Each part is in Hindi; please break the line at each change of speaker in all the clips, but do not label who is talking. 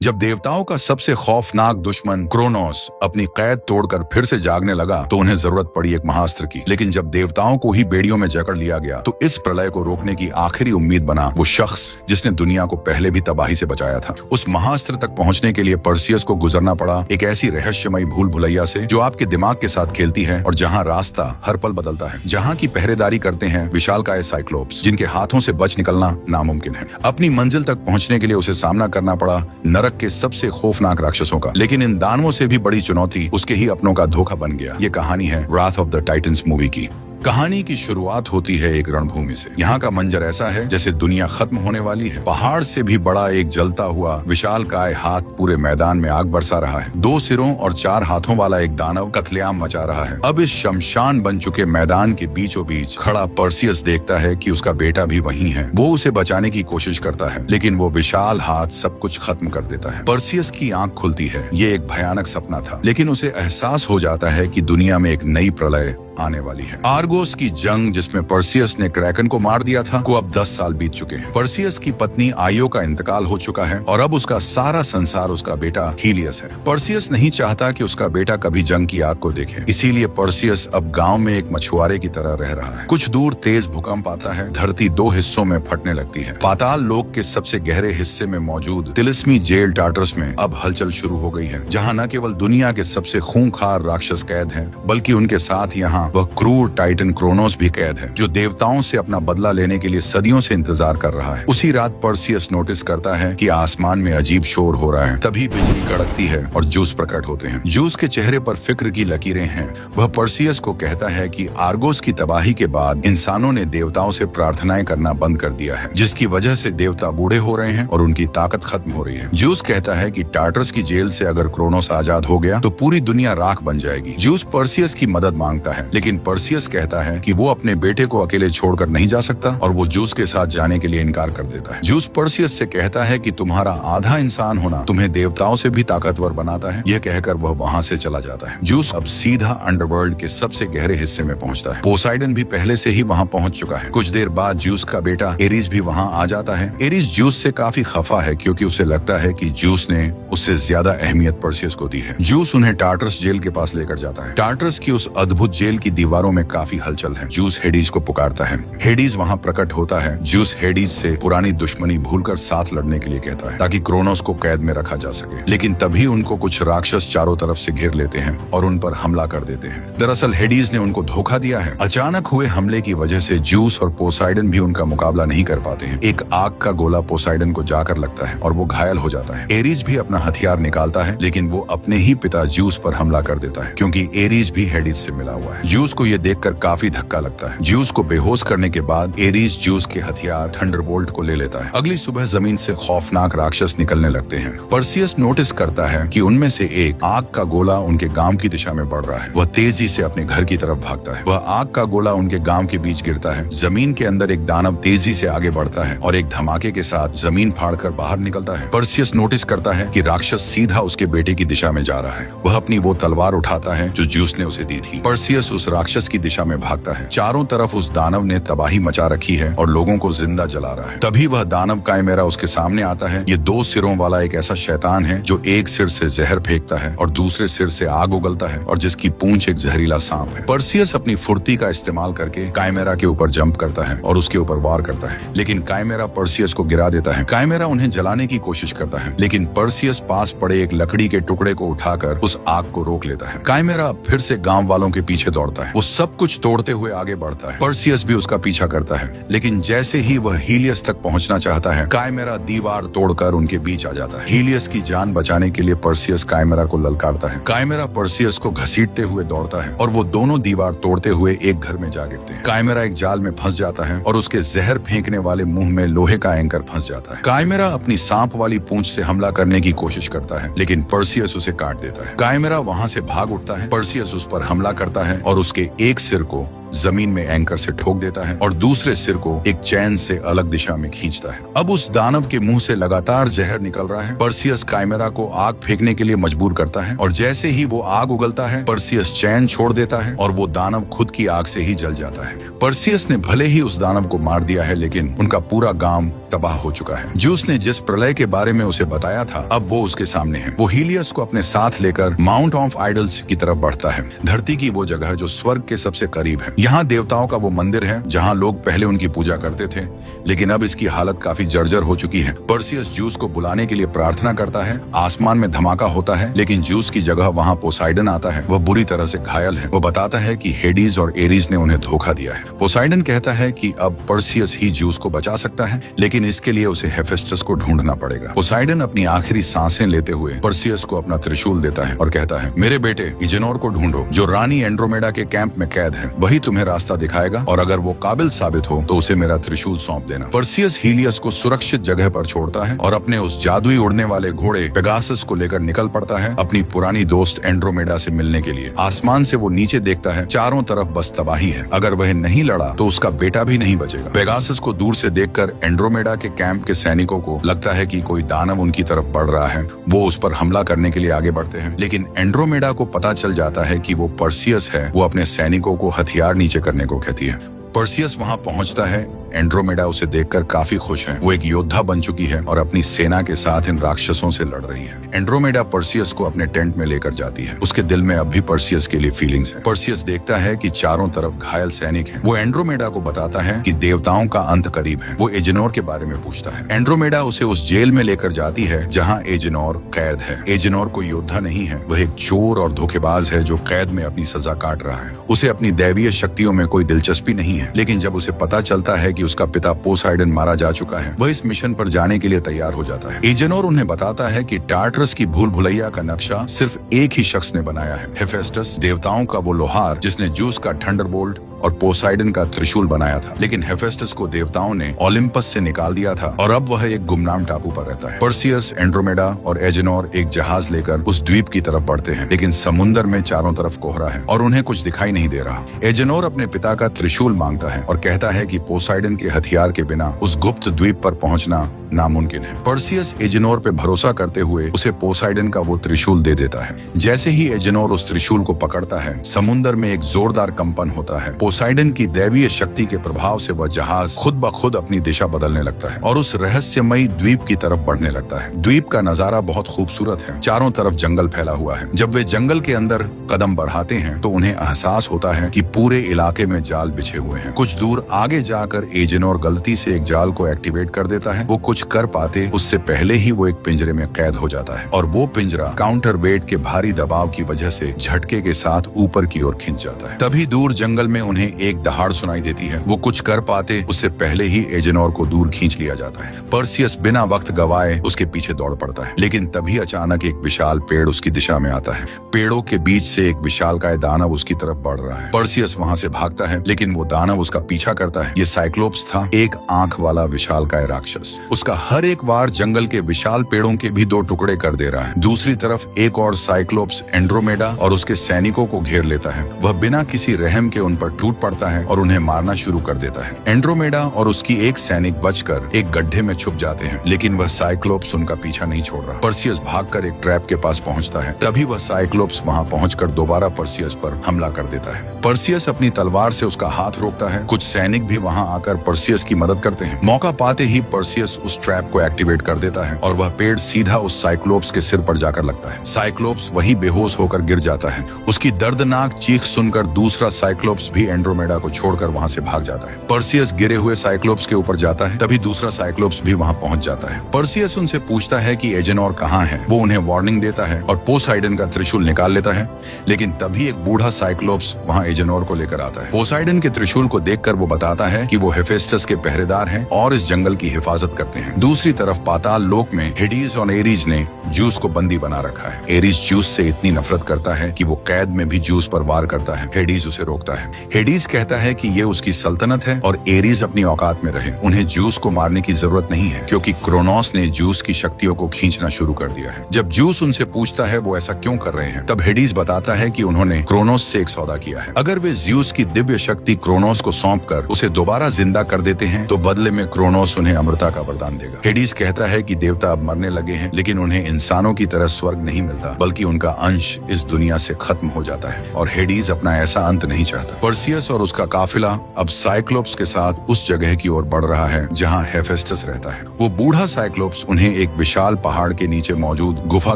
जब देवताओं का सबसे खौफनाक दुश्मन क्रोनोस अपनी कैद तोड़कर फिर से जागने लगा तो उन्हें जरूरत पड़ी एक महाअस्त्र की। लेकिन जब देवताओं को ही बेड़ियों में जकड़ लिया गया तो इस प्रलय को रोकने की आखिरी उम्मीद बना वो शख्स जिसने दुनिया को पहले भी तबाही से बचाया था। उस महाअस्त्र तक पहुंचने के लिए पर्सियस को गुजरना पड़ा एक ऐसी रहस्यमयी भूल भुलैया से जो आपके दिमाग के साथ खेलती है और जहाँ रास्ता हर पल बदलता है, जहाँ की पहरेदारी करते हैं विशालकाय साइक्लोप्स जिनके हाथों से बच निकलना नामुमकिन है। अपनी मंजिल तक पहुंचने के लिए उसे सामना करना पड़ा नरक के सबसे खौफनाक राक्षसों का, लेकिन इन दानवों से भी बड़ी चुनौती उसके ही अपनों का धोखा बन गया। ये कहानी है राथ ऑफ द टाइटन्स मूवी की। कहानी की शुरुआत होती है एक रणभूमि से। यहाँ का मंजर ऐसा है जैसे दुनिया खत्म होने वाली है। पहाड़ से भी बड़ा एक जलता हुआ विशालकाय हाथ पूरे मैदान में आग बरसा रहा है। 2 सिरों और 4 हाथों वाला एक दानव कत्लेआम मचा रहा है। अब इस शमशान बन चुके मैदान के बीचों बीच खड़ा पर्सियस देखता है कि उसका बेटा भी वहीं है। वो उसे बचाने की कोशिश करता है लेकिन वो विशाल हाथ सब कुछ खत्म कर देता है। पर्सियस की आंख खुलती है। ये एक भयानक सपना था, लेकिन उसे एहसास हो जाता है कि दुनिया में एक नई प्रलय आने वाली है। आर्गोस की जंग जिसमें पर्सियस ने क्रैकन को मार दिया था को अब 10 साल बीत चुके हैं। पर्सियस की पत्नी आयो का इंतकाल हो चुका है और अब उसका सारा संसार उसका बेटा हीलियस है। पर्सियस नहीं चाहता कि उसका बेटा कभी जंग की आग को देखे, इसीलिए पर्सियस अब गांव में एक मछुआरे की तरह रह रहा है। कुछ दूर तेज भूकंप आता है। धरती 2 हिस्सों में फटने लगती है। पाताल लोक के सबसे गहरे हिस्से में मौजूद तिलिस्मी जेल टार्टरस में अब हलचल शुरू हो गई है, जहाँ न केवल दुनिया के सबसे खूंखार राक्षस कैद हैं, बल्कि उनके साथ यहाँ वह क्रूर टाइटन क्रोनोस भी कैद है जो देवताओं से अपना बदला लेने के लिए सदियों से इंतजार कर रहा है। उसी रात पर्सियस नोटिस करता है कि आसमान में अजीब शोर हो रहा है। तभी बिजली कड़कती है और जूस प्रकट होते हैं। जूस के चेहरे पर फिक्र की लकीरें हैं। वह पर्सियस को कहता है कि आर्गोस की तबाही के बाद इंसानों ने देवताओं से प्रार्थनाएं करना बंद कर दिया है, जिसकी वजह से देवता बूढ़े हो रहे हैं और उनकी ताकत खत्म हो रही है। जूस कहता है कि टार्टरस की जेल से अगर क्रोनोस आजाद हो गया तो पूरी दुनिया राख बन जाएगी। जूस पर्सियस की मदद मांगता है, लेकिन पर्सियस कहता है कि वो अपने बेटे को अकेले छोड़कर नहीं जा सकता और वो जूस के साथ जाने के लिए इनकार कर देता है। जूस पर्सियस से कहता है कि तुम्हारा आधा इंसान होना तुम्हें देवताओं से भी ताकतवर बनाता है। यह कहकर वह वहाँ से चला जाता है। जूस अब सीधा अंडरवर्ल्ड के सबसे गहरे हिस्से में पहुँचता है। पोसाइडन भी पहले से ही वहाँ पहुँच चुका है। कुछ देर बाद जूस का बेटा एरिस भी वहाँ आ जाता है। एरिस जूस से काफी खफा है क्योंकि उसे लगता है कि जूस ने उससे ज्यादा अहमियत पर्सियस को दी है। जूस उन्हें टार्टरस जेल के पास लेकर जाता है। टार्टरस की उस अद्भुत जेल की दीवारों में काफी हलचल है। जूस हेडीज को पुकारता है। हेडीज वहाँ प्रकट होता है। जूस हेडीज से पुरानी दुश्मनी भूलकर साथ लड़ने के लिए कहता है ताकि क्रोनोस को कैद में रखा जा सके, लेकिन तभी उनको कुछ राक्षस चारों तरफ से घेर लेते हैं और उन पर हमला कर देते हैं। दरअसल हेडीज ने उनको धोखा दिया है। अचानक हुए हमले की वजह से जूस और पोसाइडन भी उनका मुकाबला नहीं कर पाते हैं। एक आग का गोला पोसाइडन को जाकर लगता है और वो घायल हो जाता है। एरीज भी अपना हथियार निकालता है, लेकिन वो अपने ही पिता जूस पर हमला कर देता है क्योंकि एरीज भी हेडीज से मिला हुआ है। जूस को ये देखकर काफी धक्का लगता है। जूस को बेहोश करने के बाद एरीज जूस के हथियार थंडरबोल्ट को ले लेता है। अगली सुबह जमीन से खौफनाक राक्षस निकलने लगते हैं। पर्सियस नोटिस करता है कि उनमें से एक आग का गोला उनके गांव की दिशा में बढ़ रहा है। वह तेजी से अपने घर की तरफ भागता है। वह आग का गोला उनके गांव के बीच गिरता है। जमीन के अंदर एक दानव तेजी से आगे बढ़ता है और एक धमाके के साथ जमीन फाड़कर बाहर निकलता है। पर्सियस नोटिस करता है कि राक्षस सीधा उसके बेटे की दिशा में जा रहा है। वह अपनी वो तलवार उठाता है जो जूस ने उसे दी थी। पर्सियस उस राक्षस की दिशा में भागता है। चारों तरफ उस दानव ने तबाही मचा रखी है और लोगों को जिंदा जला रहा है। तभी वह दानव काइमेरा उसके सामने आता है। ये 2 सिरों वाला एक ऐसा शैतान है जो एक सिर से जहर फेंकता है और दूसरे सिर से आग उगलता है और जिसकी पूंछ एक जहरीला सांप है। पर्सियस अपनी फुर्ती का इस्तेमाल करके काइमेरा के ऊपर जंप करता है और उसके ऊपर वार करता है, लेकिन काइमेरा पर्सियस को गिरा देता है। काइमेरा उन्हें जलाने की कोशिश करता है, लेकिन पर्सियस पास पड़े एक लकड़ी के टुकड़े को उठाकर उस आग को रोक लेता है। काइमेरा फिर से गांव वालों के पीछे दौड़ता है। वो सब कुछ तोड़ते हुए आगे बढ़ता है। पर्सियस भी उसका पीछा करता है, लेकिन जैसे ही वह हीलियस तक पहुंचना चाहता है, काइमेरा दीवार तोड़कर उनके बीच आ जाता है। हीलियस की जान बचाने के लिए पर्सियस काइमेरा को ललकारता है। काइमेरा पर्सियस को घसीटते हुए दौड़ता है और वो दोनों दीवार तोड़ते हुए एक घर में जा गिरते हैं। काइमेरा एक जाल में फंस जाता है और उसके जहर फेंकने वाले मुंह में लोहे का एंकर फंस जाता है। काइमेरा अपनी सांप वाली पूंछ से हमला करने की कोशिश करता है, लेकिन पर्सियस उसे काट देता है। काइमेरा वहां से भाग उठता है। पर्सियस उस पर हमला करता है और उसके एक सिर को जमीन में एंकर से ठोक देता है और दूसरे सिर को एक चैन से अलग दिशा में खींचता है। अब उस दानव के मुंह से लगातार जहर निकल रहा है। पर्सियस काइमेरा को आग फेंकने के लिए मजबूर करता है और जैसे ही वो आग उगलता है, पर्सियस चैन छोड़ देता है और वो दानव खुद की आग से ही जल जाता है। पर्सियस ने भले ही उस दानव को मार दिया है, लेकिन उनका पूरा गांव तबाह हो चुका है। ज्यूस ने जिस प्रलय के बारे में उसे बताया था, अब वो उसके सामने है। वो हीलियस को अपने साथ लेकर माउंट ऑफ आइडल्स की तरफ बढ़ता है, धरती की वो जगह जो स्वर्ग के सबसे करीब है। यहाँ देवताओं का वो मंदिर है जहाँ लोग पहले उनकी पूजा करते थे, लेकिन अब इसकी हालत काफी जर्जर हो चुकी है। पर्सियस ज्यूस को बुलाने के लिए प्रार्थना करता है। आसमान में धमाका होता है, लेकिन ज्यूस की जगह वहाँ पोसाइडन आता है। वह बुरी तरह से घायल है। वो बताता है कि हेडीज और एरीज ने उन्हें धोखा दिया है। पोसाइडन कहता है कि अब पर्सियस ही ज्यूस को बचा सकता है, लेकिन इसके लिए उसे हेफेस्टस को ढूंढना पड़ेगा। पोसाइडन अपनी आखिरी सांसें लेते हुए पर्सियस को अपना त्रिशूल देता है और कहता है, मेरे बेटे इजेनोर को ढूंढो, जो रानी एंड्रोमेडा के कैंप में कैद है। वही तुम्हें रास्ता दिखाएगा और अगर वो काबिल साबित हो तो उसे मेरा त्रिशूल सौंप देना। पर्सियस हीलियस को सुरक्षित जगह पर छोड़ता है और अपने उस जादुई उड़ने वाले घोड़े पेगासस को लेकर निकल पड़ता है अपनी पुरानी दोस्त एंड्रोमेडा से मिलने के लिए। आसमान से वो नीचे देखता है, चारों तरफ बस तबाही है। अगर वह नहीं लड़ा तो उसका बेटा भी नहीं बचेगा। पेगासस को दूर से देखकर एंड्रोमेडा के कैंप के सैनिकों को लगता है कि कोई दानव उनकी तरफ बढ़ रहा है। वो उस पर हमला करने के लिए आगे बढ़ते हैं, लेकिन एंड्रोमेडा को पता चल जाता है कि वो पर्सियस है। वो अपने सैनिकों को हथियार नीचे करने को कहती है। पर्सियस वहां पहुंचता है। एंड्रोमेडा उसे देखकर काफी खुश है। वो एक योद्धा बन चुकी है और अपनी सेना के साथ इन राक्षसों से लड़ रही है। एंड्रोमेडा पर्सियस को अपने टेंट में लेकर जाती है। उसके दिल में अब भी पर्सियस के लिए फीलिंग्स है। पर्सियस देखता है कि चारों तरफ घायल सैनिक हैं। वो एंड्रोमेडा को बताता है कि देवताओं का अंत करीब है। वो एजेनोर के बारे में पूछता है। एंड्रोमेडा उसे उस जेल में लेकर जाती है जहाँ एजेनोर कैद है। एजेनोर कोई योद्धा नहीं है, वह एक चोर और धोखेबाज है जो कैद में अपनी सजा काट रहा है। उसे अपनी दैवीय शक्तियों में कोई दिलचस्पी नहीं है, लेकिन जब उसे पता चलता है कि उसका पिता पोसाइडन मारा जा चुका है, वह इस मिशन पर जाने के लिए तैयार हो जाता है। एजेनोर उन्हें बताता है कि टार्टरस की भूल भुलैया का नक्शा सिर्फ एक ही शख्स ने बनाया है, हेफेस्टस, देवताओं का वो लोहार जिसने ज्यूस का थंडरबोल्ट और पोसाइडन का त्रिशूल बनाया था। लेकिन हेफेस्टस को देवताओं ने ओलिम्पस से निकाल दिया था और अब वह एक गुमनाम टापू पर रहता है। पर्सियस, एंड्रोमेडा और एजेनोर एक जहाज लेकर उस द्वीप की तरफ बढ़ते हैं, लेकिन समुद्र में चारों तरफ कोहरा है और उन्हें कुछ दिखाई नहीं दे रहा। एजेनोर अपने पिता का त्रिशूल मांगता है और कहता है कि पोसाइडन के हथियार के बिना उस गुप्त द्वीप पर पहुंचना नामुमकिन है। पर्सियस एजेनोर पे भरोसा करते हुए उसे पोसाइडन का वो त्रिशूल दे देता है। जैसे ही एजेनोर उस त्रिशूल को पकड़ता है, समुद्र में एक जोरदार कंपन होता है। पोसाइडन की दैवीय शक्ति के प्रभाव से वह जहाज खुद ब खुद अपनी दिशा बदलने लगता है और उस रहस्यमयी द्वीप की तरफ बढ़ने लगता है। द्वीप का नजारा बहुत खूबसूरत है। चारों तरफ जंगल फैला हुआ है। जब वे जंगल के अंदर कदम बढ़ाते हैं तो उन्हें एहसास होता है कि पूरे इलाके में जाल बिछे हुए हैं। कुछ दूर आगे जाकर एजेनोर गलती से एक जाल को एक्टिवेट कर देता है। वो कुछ कर पाते उससे पहले ही वो एक पिंजरे में कैद हो जाता है और वो पिंजरा काउंटर वेट के भारी दबाव की वजह से झटके के साथ ऊपर की ओर खिंच जाता है। तभी दूर जंगल में उन्हें एक दहाड़ सुनाई देती है। वो कुछ कर पाते उससे पहले ही एजेनोर को दूर खींच लिया जाता है। पर्सियस बिना वक्त गवाए उसके पीछे दौड़ पड़ता है, लेकिन तभी अचानक एक विशाल पेड़ उसकी दिशा में आता है। पेड़ों के बीच से एक विशालकाय दानव उसकी तरफ बढ़ रहा है। पर्सियस वहां से भागता है, लेकिन वो दानव उसका पीछा करता है। ये साइक्लोप्स था, एक आंख वाला विशालकाय राक्षस। उसका हर एक वार जंगल के विशाल पेड़ों के भी दो टुकड़े कर दे रहा है। दूसरी तरफ एक और साइक्लोप्स एंड्रोमेडा और उसके सैनिकों को घेर लेता है। वह बिना किसी रहम के उन पर टूट पड़ता है और उन्हें मारना शुरू कर देता है। एंड्रोमेडा और उसकी एक सैनिक बचकर एक गड्ढे में छुप जाते हैं, लेकिन वह साइक्लोप्स उनका पीछा नहीं छोड़ रहा। पर्सियस भागकर एक ट्रैप के पास पहुंचता है। तभी वह साइक्लोप्स वहां पहुंचकर दोबारा पर्सियस पर हमला कर देता है। पर्सियस अपनी तलवार से उसका हाथ रोकता है। कुछ सैनिक भी वहां आकर पर्सियस की मदद करते हैं। मौका पाते ही पर्सियस उस ट्रैप को एक्टिवेट कर देता है और वह पेड़ सीधा उस साइक्लोप्स के सिर पर जाकर लगता है। साइक्लोप्स वही बेहोश होकर गिर जाता है। उसकी दर्दनाक चीख सुनकर दूसरा साइक्लोप्स भी एंड्रोमेडा को छोड़कर वहां से भाग जाता है। पर्सियस गिरे हुए साइक्लोप्स के ऊपर जाता है। तभी दूसरा साइक्लोप्स भी वहां पहुंच जाता है। पर्सियस उनसे पूछता है कि एजेनोर कहाँ है। वो उन्हें वार्निंग देता है और पोसाइडन का त्रिशूल निकाल लेता है, लेकिन तभी एक बूढ़ा साइक्लोप्स वहां एजेनोर को लेकर आता है। पोसाइडन के त्रिशूल को देखकर वो बताता है कि वो हेफेस्टस के पहरेदार हैं और इस जंगल की हिफाजत करते हैं। दूसरी तरफ पाताल लोक में हेडीज और एरीज ने ज्यूस को बंदी बना रखा है। एरीज ज्यूस से इतनी नफरत करता है कि वो कैद में भी ज्यूस पर वार करता है। हेडीज उसे रोकता है। हेडीज कहता है कि ये उसकी सल्तनत है और एरीज अपनी औकात में रहे। उन्हें ज्यूस को मारने की जरूरत नहीं है क्योंकि क्रोनोस ने ज्यूस की शक्तियों को खींचना शुरू कर दिया है। जब ज्यूस उनसे पूछता है वो ऐसा क्यों कर रहे हैं, तब हेडीज बताता है कि उन्होंने क्रोनोस से एक सौदा किया है। अगर वे ज्यूस की दिव्य शक्ति क्रोनोस को सौंप कर उसे दोबारा जिंदा कर देते हैं तो बदले में क्रोनोस उन्हें अमरता का वरदान देगा। हेडीज कहता है कि देवता अब मरने लगे हैं, लेकिन उन्हें इंसानों की तरह स्वर्ग नहीं मिलता, बल्कि उनका अंश इस दुनिया से खत्म हो जाता है और हेडीज अपना ऐसा अंत नहीं चाहता। पर्सियस और उसका काफिला अब साइक्लोप्स के साथ उस जगह की ओर बढ़ रहा है जहाँ हेफेस्टस रहता है। वो बूढ़ा साइक्लोप्स उन्हें एक विशाल पहाड़ के नीचे मौजूद गुफा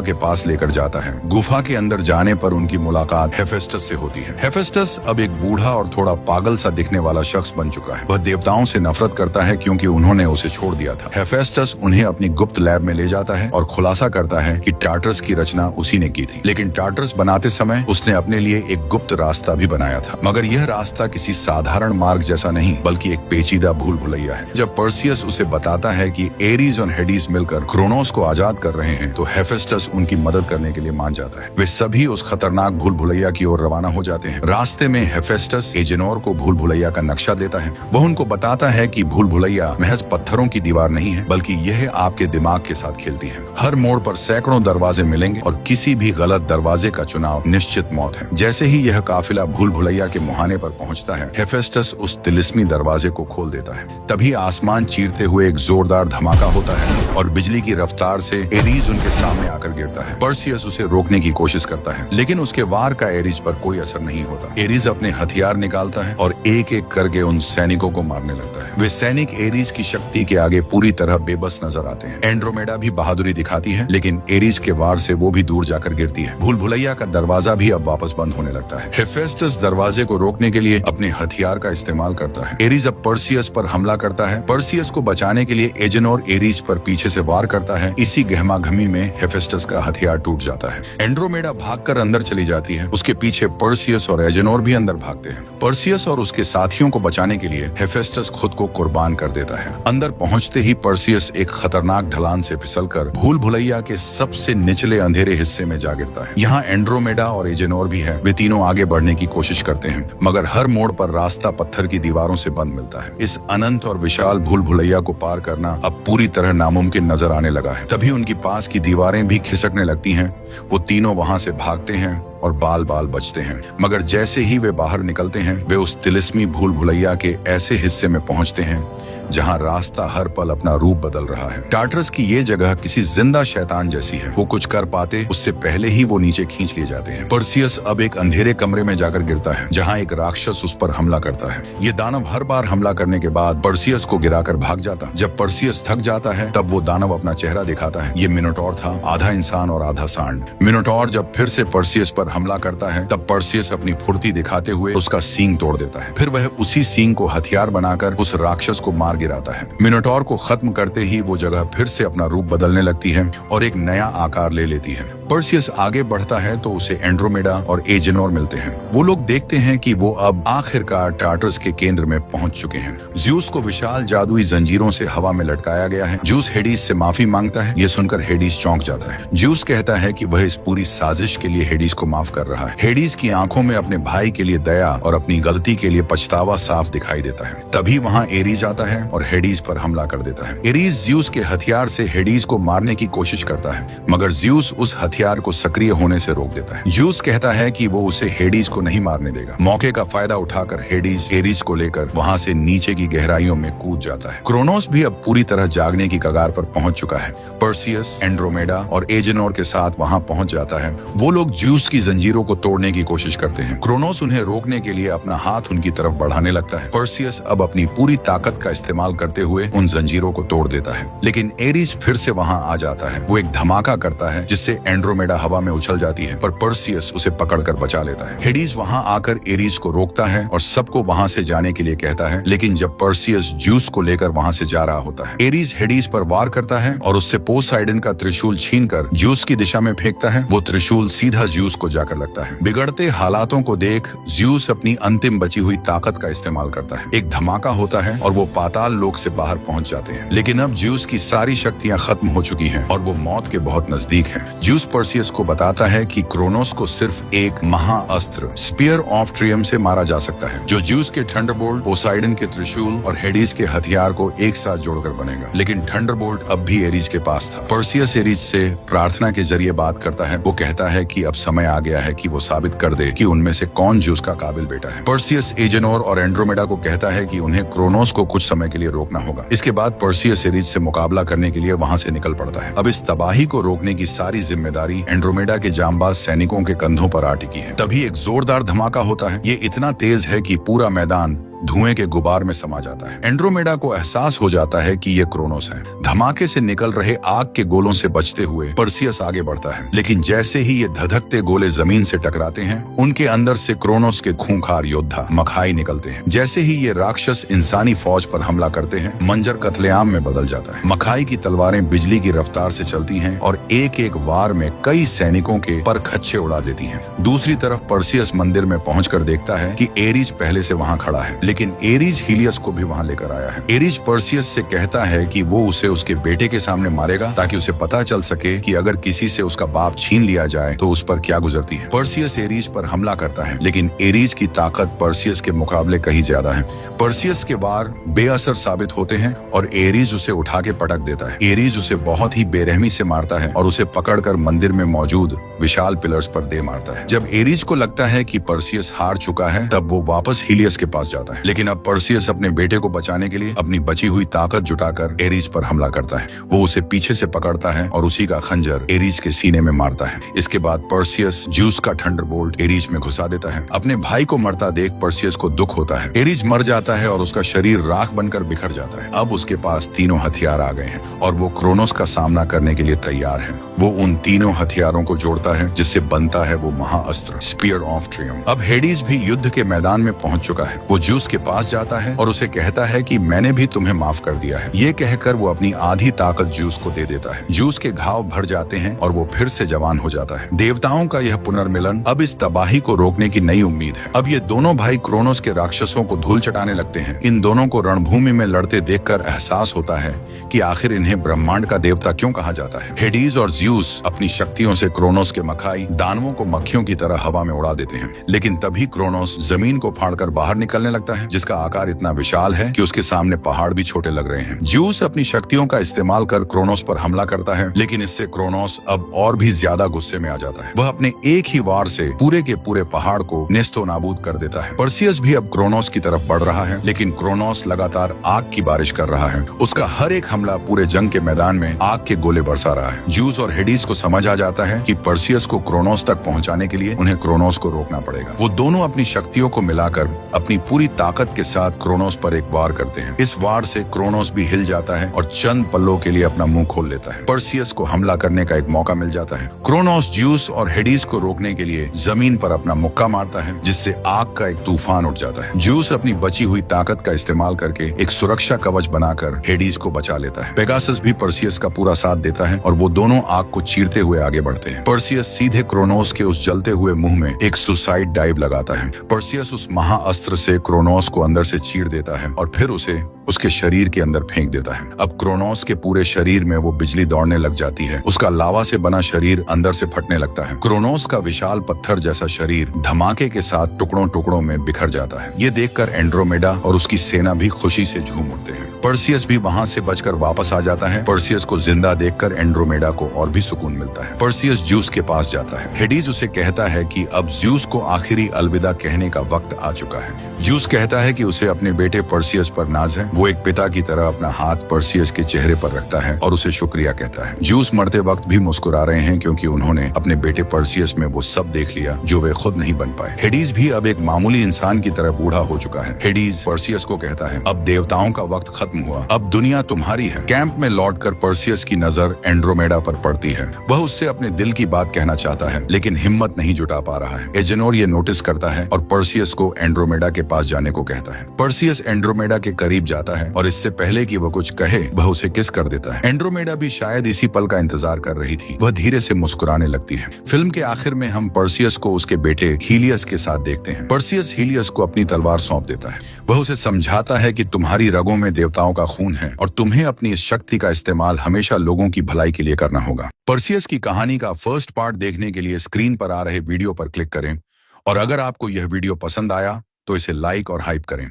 के पास लेकर जाता है। गुफा के अंदर जाने पर उनकी मुलाकात हेफेस्टस से होती है। हेफेस्टस अब एक बूढ़ा और थोड़ा पागल सा दिखने वाला शख्स बन चुका है। वह देवताओं से नफरत करता है क्योंकि उन्होंने उसे छोड़ दिया था। हेफेस्टस उन्हें अपनी गुप्त लैब में ले जाता है और खुलासा करता है कि टार्टरस की रचना उसी ने की थी, लेकिन टार्टरस बनाते समय उसने अपने लिए एक गुप्त रास्ता भी बनाया था। मगर यह रास्ता किसी साधारण मार्ग जैसा नहीं बल्कि एक पेचीदा भूल भुलैया है। जब पर्सियस उसे बताता है कि एरीज और हेडीज मिलकर क्रोनोस को आजाद कर रहे हैं तो हेफेस्टस उनकी मदद करने के लिए मान जाता है। वे सभी उस खतरनाक भूल भुलैया की ओर रवाना हो जाते हैं। रास्ते में हेफेस्टस एजेनोर को भूल भुलैया का नक्शा देता है। वह उनको बताता है कि भूल भुलैया महज पत्थरों की दीवार नहीं है, बल्कि यह आपके दिमाग के साथ खेलती है। हर मोड़ पर सैकड़ों दरवाजे मिलेंगे और किसी भी गलत दरवाजे का चुनाव निश्चित मौत है। जैसे ही यह काफिला भूल भुलैया के मुहाने पर पहुंचता है, हेफेस्टस उस तिलिस्मी दरवाजे को खोल देता है। तभी आसमान चीरते हुए एक जोरदार धमाका होता है और बिजली की रफ्तार से एरीज उनके सामने आकर गिरता है। पर्सियस उसे रोकने की कोशिश करता है, लेकिन उसके वार का एरीज पर कोई असर नहीं होता। एरीज अपने हथियार निकालता है और एक एक करके उन सैनिकों को मारने लगता है। वे सैनिक एरीज की शक्ति के आगे पूरी तरह बेबस नजर आते हैं। एंड्रोमेडा भी बहादुरी दिखाती है, लेकिन एरीज के वार से वो भी दूर जाकर गिरती है। भूल भुलैया का दरवाजा भी अब वापस बंद होने लगता है। हेफेस्टस दरवाजे को रोकने के लिए अपने हथियार का इस्तेमाल करता है। एरीज अब पर्सियस पर हमला करता है। पर्सियस को बचाने के लिए एजेनोर एरीज पर पीछे से वार करता है। इसी गहमागहमी में हेफेस्टस का हथियार टूट जाता है। एंड्रोमेडा भागकर अंदर चली जाती है। उसके पीछे पर्सियस और एजेनोर भी अंदर भागते हैं। पर्सियस और उसके साथियों को बचाने के लिए हेफेस्टस खुद को कुर्बान कर देता है। अंदर पहुंचते ही पर्सियस एक खतरनाक ढलान से फिसलकर भूल भुलैया के सबसे निचले अंधेरे हिस्से में जा गिरता है। यहाँ एंड्रोमेडा और एजेनोर भी है। वे तीनों आगे बढ़ने की कोशिश करते हैं, मगर हर मोड़ पर रास्ता पत्थर की दीवारों से बंद मिलता है। इस अनंत और विशाल भूल भुलैया को पार करना अब पूरी तरह नामुमकिन नजर आने लगा है। तभी उनकी पास की दीवारें भी खिसकने लगती हैं। वो तीनों वहां से भागते हैं और बाल बाल बचते हैं, मगर जैसे ही वे बाहर निकलते हैं वे उस तिलिस्मी भूल भुलैया के ऐसे हिस्से में पहुंचते हैं जहां रास्ता हर पल अपना रूप बदल रहा है। टार्टरस की ये जगह किसी जिंदा शैतान जैसी है। वो कुछ कर पाते उससे पहले ही वो नीचे खींच लिए जाते हैं। पर्सियस अब एक अंधेरे कमरे में जाकर गिरता है जहां एक राक्षस उस पर हमला करता है। ये दानव हर बार हमला करने के बाद पर्सियस को गिराकर भाग जाता। जब पर्सियस थक जाता है तब वो दानव अपना चेहरा दिखाता है। ये मिनोटॉर था, आधा इंसान और आधा सांड। मिनोटॉर जब फिर से पर्सियस पर हमला करता है तब पर्सियस अपनी फुर्ती दिखाते हुए उसका सींग तोड़ देता है। फिर वह उसी सींग को हथियार बनाकर उस राक्षस को मार गिराता है। मिनोटॉर को खत्म करते ही वो जगह फिर से अपना रूप बदलने लगती है और एक नया आकार ले लेती है। पर्सियस आगे बढ़ता है तो उसे एंड्रोमेडा और एजेनोर मिलते हैं। वो लोग देखते हैं कि वो अब आखिरकार टार्टरस के केंद्र में पहुंच चुके हैं। ज्यूस को विशाल जादुई जंजीरों से हवा में लटकाया गया है। ज्यूस हेडीज से माफी मांगता है। ये सुनकर हेडीज चौंक जाता है। ज्यूस कहता है कि वह इस पूरी साजिश के लिए हेडीज को माफ कर रहा है। हेडीज की आंखों में अपने भाई के लिए दया और अपनी गलती के लिए पछतावा साफ दिखाई देता है। तभी वहाँ एरीज आता है और हेडीज पर हमला कर देता है। एरीज ज्यूस के हथियार से हेडीज को मारने की कोशिश करता है, मगर ज्यूस उस हथियार को सक्रिय होने से रोक देता है। ज्यूस कहता है कि वो उसे हेडीज को नहीं मारने देगा। मौके का फायदा उठाकर हेडीज एरीज को लेकर वहाँ से नीचे की गहराइयों में कूद जाता है। क्रोनोस भी अब पूरी तरह जागने की कगार पर पहुंच चुका है। पर्सियस, एंड्रोमेडा और एजेनोर के साथ वहाँ पहुंच जाता है। वो लोग ज्यूस की जंजीरों को तोड़ने की कोशिश करते हैं। क्रोनोस उन्हें रोकने के लिए अपना हाथ उनकी तरफ बढ़ाने लगता है। पर्सियस अब अपनी पूरी ताकत का इस्तेमाल करते हुए उन जंजीरों को तोड़ देता है, लेकिन एरीज फिर से वहाँ आ जाता है। वो एक धमाका करता है जिससे एंड्रोमेडा हवा में उछल जाती है, पर पर्सियस उसे पकड़कर बचा लेता है। हेडीज वहाँ आकर एरीज को रोकता है और सबको वहाँ से जाने के लिए कहता है, लेकिन जब पर्सियस ज्यूस को लेकर वहाँ से जा रहा होता है, एरीज हेडीज पर वार करता है और उससे पोसाइडन का त्रिशूल छीनकर ज्यूस की दिशा में फेंकता है। वो त्रिशूल सीधा ज्यूस को जाकर लगता है। बिगड़ते हालातों को देख ज्यूस अपनी अंतिम बची हुई ताकत का इस्तेमाल करता है। एक धमाका होता है और वो पाताल लोक से बाहर पहुंच जाते हैं, लेकिन अब ज्यूस की सारी शक्तियां खत्म हो चुकी हैं और वो मौत के बहुत नजदीक हैं। ज्यूस पर्सियस को बताता है कि क्रोनोस को सिर्फ एक महाअस्त्र स्पीयर ऑफ ट्रियम से मारा जा सकता है, जो ज्यूस के थंडरबोल्ट, पोसाइडन के त्रिशूल और हेडीज के हथियार को एक साथ जोड़कर बनेगा। लेकिन थंडरबोल्ट अब भी एरीज के पास था। पर्सियस एरीज से प्रार्थना के जरिए बात करता है। वो कहता है कि अब समय आ गया है कि वो साबित कर दे कि उनमें से कौन ज्यूस का काबिल बेटा है। पर्सियस एजेनोर और एंड्रोमेडा को कहता है कि उन्हें क्रोनोस को कुछ समय के लिए रोकना होगा। इसके बाद पर्सियस एरीज से मुकाबला करने के लिए वहां से निकल पड़ता है। अब इस तबाही को रोकने की सारी जिम्मेदारी एंड्रोमेडा के जांबाज सैनिकों के कंधों पर आ टिकी है। तभी एक जोरदार धमाका होता है। ये इतना तेज है कि पूरा मैदान धुएं के गुबार में समा जाता है। एंड्रोमेडा को एहसास हो जाता है कि ये क्रोनोस है। धमाके से निकल रहे आग के गोलों से बचते हुए पर्सियस आगे बढ़ता है, लेकिन जैसे ही ये धधकते गोले जमीन से टकराते हैं, उनके अंदर से क्रोनोस के खूंखार योद्धा मखाई निकलते हैं। जैसे ही ये राक्षस इंसानी फौज पर हमला करते हैं, मंजर कत्लेआम में बदल जाता है। मखाई की तलवारें बिजली की रफ्तार से चलती हैं और एक एक वार में कई सैनिकों के पर खच्चे उड़ा देती हैं। दूसरी तरफ पर्सियस मंदिर में पहुंचकर देखता है कि एरीज पहले से वहां खड़ा है, लेकिन एरीज हीलियस को भी वहां लेकर आया है। एरीज पर्सियस से कहता है कि वो उसे उसके बेटे के सामने मारेगा, ताकि उसे पता चल सके कि अगर किसी से उसका बाप छीन लिया जाए तो उस पर क्या गुजरती है। पर्सियस एरीज पर हमला करता है, लेकिन एरीज की ताकत पर्सियस के मुकाबले कहीं ज्यादा है। पर्सियस के वार बेअसर साबित होते हैं और एरीज उसे उठा के पटक देता है। एरीज उसे बहुत ही बेरहमी से मारता है और उसे पकड़कर मंदिर में मौजूद विशाल पिलर्स पर दे मारता है। जब एरीज को लगता है कि पर्सियस हार चुका है, तब वो वापस हीलियस के पास जाता है। लेकिन अब पर्सियस अपने बेटे को बचाने के लिए अपनी बची हुई ताकत जुटाकर एरीज पर हमला करता है। वो उसे पीछे से पकड़ता है और उसी का खंजर एरीज के सीने में मारता है। इसके बाद पर्सियस ज्यूस का थंडरबोल्ट एरीज में घुसा देता है। अपने भाई को मरता देख पर्सियस को दुख होता है। एरीज मर जाता है और उसका शरीर राख बनकर बिखर जाता है। अब उसके पास तीनों हथियार आ गए हैं और वो क्रोनोस का सामना करने के लिए तैयार है। वो उन तीनों हथियारों को जोड़ता है जिससे बनता है वो महाअस्त्र स्पीयर ऑफ ट्रियम्फ। अब हेडीज भी युद्ध के मैदान में पहुंच चुका है। वो ज्यूस के पास जाता है और उसे कहता है कि मैंने भी तुम्हें माफ कर दिया है। ये कहकर वो अपनी आधी ताकत ज्यूस को दे देता है। ज्यूस के घाव भर जाते हैं और वो फिर से जवान हो जाता है। देवताओं का यह पुनर्मिलन अब इस तबाही को रोकने की नई उम्मीद है। अब ये दोनों भाई क्रोनोस के राक्षसों को धूल चटाने लगते हैं। इन दोनों को रणभूमि में लड़ते देखकर एहसास होता है कि आखिर इन्हें ब्रह्मांड का देवता क्यों कहा जाता है। हेडीज और ज्यूस अपनी शक्तियों से क्रोनोस के मखाई दानवों को मक्खियों की तरह हवा में उड़ा देते हैं। लेकिन तभी क्रोनोस जमीन को फाड़कर बाहर निकलने लगता है, जिसका आकार इतना विशाल है कि उसके सामने पहाड़ भी छोटे लग रहे हैं। ज्यूस अपनी शक्तियों का इस्तेमाल कर क्रोनोस पर हमला करता है, लेकिन इससे क्रोनोस अब और भी ज्यादा गुस्से में आ जाता है। वह अपने एक ही वार से पूरे के पूरे पहाड़ को नेस्तो नाबूद कर देता है। पर्सियस भी अब क्रोनोस की तरफ बढ़ रहा है, लेकिन क्रोनोस लगातार आग की बारिश कर रहा है। उसका हर एक हमला पूरे जंग के मैदान में आग के गोले बरसा रहा है। ज्यूस और हेडीज को समझ आ जाता है कि पर्सियस को क्रोनोस तक पहुंचाने के लिए उन्हें क्रोनोस को रोकना पड़ेगा। वो दोनों अपनी शक्तियों को मिलाकर अपनी पूरी ताकत के साथ क्रोनोस पर एक वार करते हैं। इस वार से क्रोनोस भी हिल जाता है और चंद पलों के लिए अपना मुंह खोल लेता है। पर्सियस को हमला करने का एक मौका मिल जाता है। क्रोनोस ज्यूस और हेडीज को रोकने के लिए जमीन पर अपना मुक्का मारता है, जिससे आग का एक तूफान उठ जाता है। ज्यूस अपनी बची हुई ताकत का इस्तेमाल करके एक सुरक्षा कवच बनाकर हेडीज को बचा लेता है। पेगासस भी पर्सियस का पूरा साथ देता है और वो दोनों आग को चीरते हुए आगे बढ़ते हैं। पर्सियस सीधे क्रोनोस के उस जलते हुए मुंह में एक सुसाइड डाइव लगाता है। पर्सियस उस महाअस्त्र से क्रोनोस को अंदर से चीर देता है और फिर उसे उसके शरीर के अंदर फेंक देता है। अब क्रोनोस के पूरे शरीर में वो बिजली दौड़ने लग जाती है। उसका लावा से बना शरीर अंदर से फटने लगता है। क्रोनोस का विशाल पत्थर जैसा शरीर धमाके के साथ टुकड़ों टुकड़ों में बिखर जाता है। ये देखकर एंड्रोमेडा और उसकी सेना भी खुशी से झूम उठते हैं। पर्सियस भी वहां से बचकर वापस आ जाता है। पर्सियस को जिंदा देखकर एंड्रोमेडा को और भी सुकून मिलता है। पर्सियस ज्यूस के पास जाता है। हेडीज उसे कहता है कि अब ज्यूस को आखिरी अलविदा कहने का वक्त आ चुका है। ज्यूस कहता है कि उसे अपने बेटे पर्सियस पर नाज है। वो एक पिता की तरह अपना हाथ पर्सियस के चेहरे पर रखता है और उसे शुक्रिया कहता है। ज्यूस मरते वक्त भी मुस्कुरा रहे हैं, क्योंकि उन्होंने अपने बेटे पर्सियस में वो सब देख लिया जो वे खुद नहीं बन पाए। हेडीज भी अब एक मामूली इंसान की तरह बूढ़ा हो चुका है। हेडीज पर्सियस को कहता है, अब देवताओं का वक्त खत्म हुआ, अब दुनिया तुम्हारी है। कैंप में लौटकर पर्सियस की नजर एंड्रोमेडा पर पड़ती है। वह उससे अपने दिल की बात कहना चाहता है, लेकिन हिम्मत नहीं जुटा पा रहा है। एजेनोर ये नोटिस करता है और पर्सियस को एंड्रोमेडा के पास जाने को कहता है। पर्सियस एंड्रोमेडा के करीब जाता है और इससे पहले कि वह कुछ कहे, वह उसे किस कर देता है। एंड्रोमेडा भी शायद इसी पल का इंतजार कर रही थी। वह धीरे से मुस्कुराने लगती है। फिल्म के आखिर में हम पर्सियस को उसके बेटे हीलियस के साथ देखते हैं। पर्सियस हीलियस को अपनी तलवार सौंप देता है। वह उसे समझाता है कि तुम्हारी रगों में देवताओं का खून है और तुम्हें अपनी इस शक्ति का इस्तेमाल हमेशा लोगों की भलाई के लिए करना होगा। पर्सियस की कहानी का फर्स्ट पार्ट देखने के लिए स्क्रीन पर आ रहे वीडियो पर क्लिक करें और अगर आपको यह वीडियो पसंद आया तो इसे लाइक और हाइप करें।